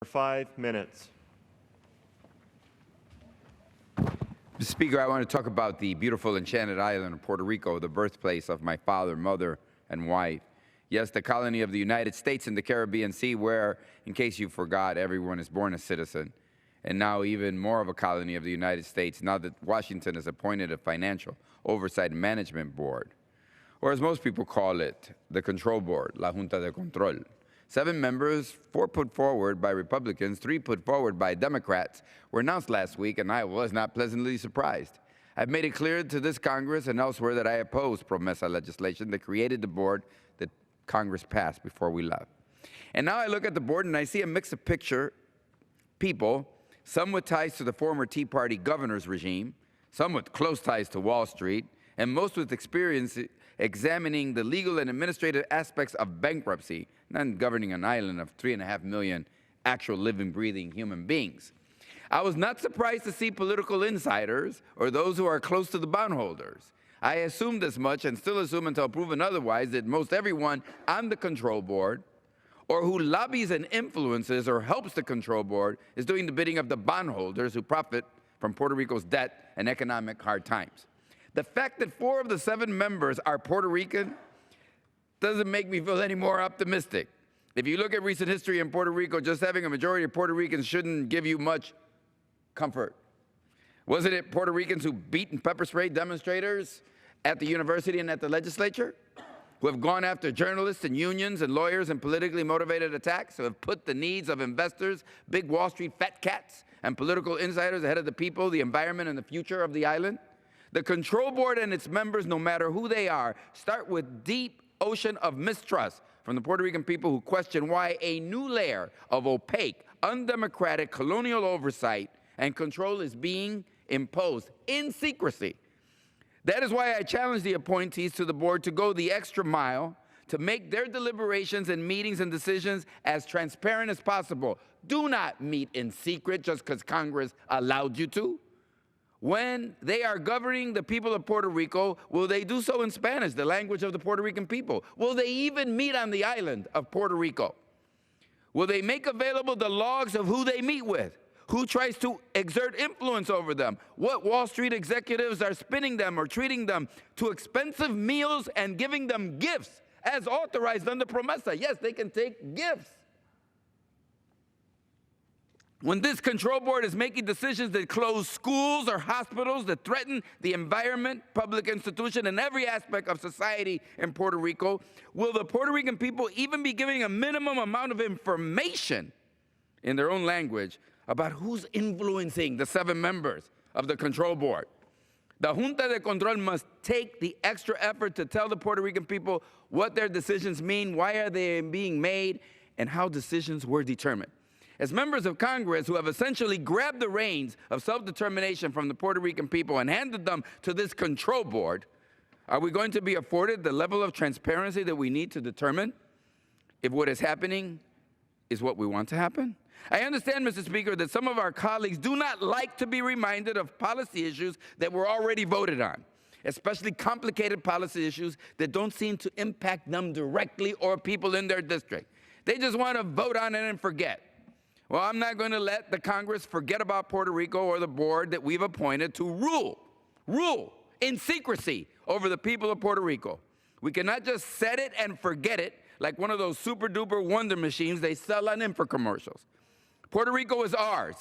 For 5 minutes. Mr. Speaker, I want to talk about the beautiful enchanted island of Puerto Rico, the birthplace of my father, mother, and wife. Yes, the colony of the United States in the Caribbean Sea where, in case you forgot, everyone is born a citizen. And now even more of a colony of the United States now that Washington has appointed a Financial Oversight and Management Board, or as most people call it, the Control Board, la Junta de Control. 7 members, 4 put forward by Republicans, 3 put forward by Democrats, were announced last week, and I was not pleasantly surprised. I've made it clear to this Congress and elsewhere that I oppose PROMESA legislation that created the board that Congress passed before we left. And now I look at the board and I see a mix of people, some with ties to the former Tea Party governor's regime, some with close ties to Wall Street, and most with experience examining the legal and administrative aspects of bankruptcy, not governing an island of 3.5 million actual living, breathing human beings. I was not surprised to see political insiders or those who are close to the bondholders. I assumed as much and still assume until proven otherwise that most everyone on the control board or who lobbies and influences or helps the control board is doing the bidding of the bondholders who profit from Puerto Rico's debt and economic hard times. The fact that 4 of the 7 members are Puerto Rican doesn't make me feel any more optimistic. If you look at recent history in Puerto Rico, just having a majority of Puerto Ricans shouldn't give you much comfort. Wasn't it Puerto Ricans who beat and pepper sprayed demonstrators at the university and at the legislature? Who have gone after journalists and unions and lawyers in politically motivated attacks, who have put the needs of investors, big Wall Street fat cats, and political insiders ahead of the people, the environment, and the future of the island? The control board and its members, no matter who they are, start with deep ocean of mistrust from the Puerto Rican people who question why a new layer of opaque, undemocratic, colonial oversight and control is being imposed in secrecy. That is why I challenge the appointees to the board to go the extra mile to make their deliberations and meetings and decisions as transparent as possible. Do not meet in secret just because Congress allowed you to. When they are governing the people of Puerto Rico, will they do so in Spanish, the language of the Puerto Rican people? Will they even meet on the island of Puerto Rico? Will they make available the logs of who they meet with? Who tries to exert influence over them? What Wall Street executives are spinning them or treating them to expensive meals and giving them gifts as authorized under PROMESA? Yes, they can take gifts. When this control board is making decisions that close schools or hospitals, that threaten the environment, public institution, and every aspect of society in Puerto Rico, will the Puerto Rican people even be giving a minimum amount of information in their own language about who's influencing the 7 members of the control board? The Junta de Control must take the extra effort to tell the Puerto Rican people what their decisions mean, why are they being made, and how decisions were determined. As members of Congress who have essentially grabbed the reins of self-determination from the Puerto Rican people and handed them to this control board, are we going to be afforded the level of transparency that we need to determine if what is happening is what we want to happen? I understand, Mr. Speaker, that some of our colleagues do not like to be reminded of policy issues that were already voted on, especially complicated policy issues that don't seem to impact them directly or people in their district. They just want to vote on it and forget. Well, I'm not going to let the Congress forget about Puerto Rico or the board that we've appointed to rule in secrecy over the people of Puerto Rico. We cannot just set it and forget it like one of those super-duper wonder machines they sell on infomercials. Puerto Rico is ours.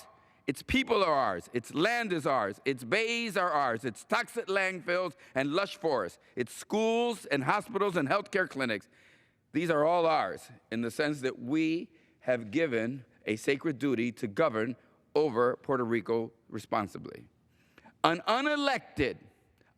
Its people are ours. Its land is ours. Its bays are ours. Its toxic landfills and lush forests. Its schools and hospitals and healthcare clinics. These are all ours in the sense that we have given a sacred duty to govern over Puerto Rico responsibly. An unelected,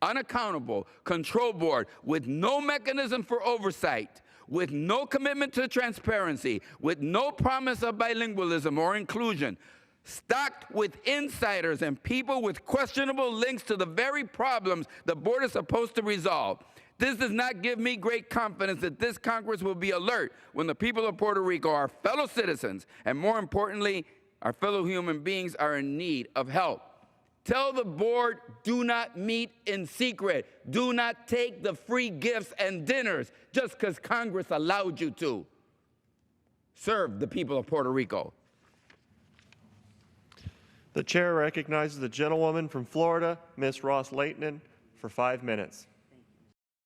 unaccountable control board with no mechanism for oversight, with no commitment to transparency, with no promise of bilingualism or inclusion, stocked with insiders and people with questionable links to the very problems the board is supposed to resolve. This does not give me great confidence that this Congress will be alert when the people of Puerto Rico, our fellow citizens, and more importantly, our fellow human beings are in need of help. Tell the board, do not meet in secret. Do not take the free gifts and dinners just because Congress allowed you to. Serve the people of Puerto Rico. The chair recognizes the gentlewoman from Florida, Ms. Ross Leighton, for 5 minutes.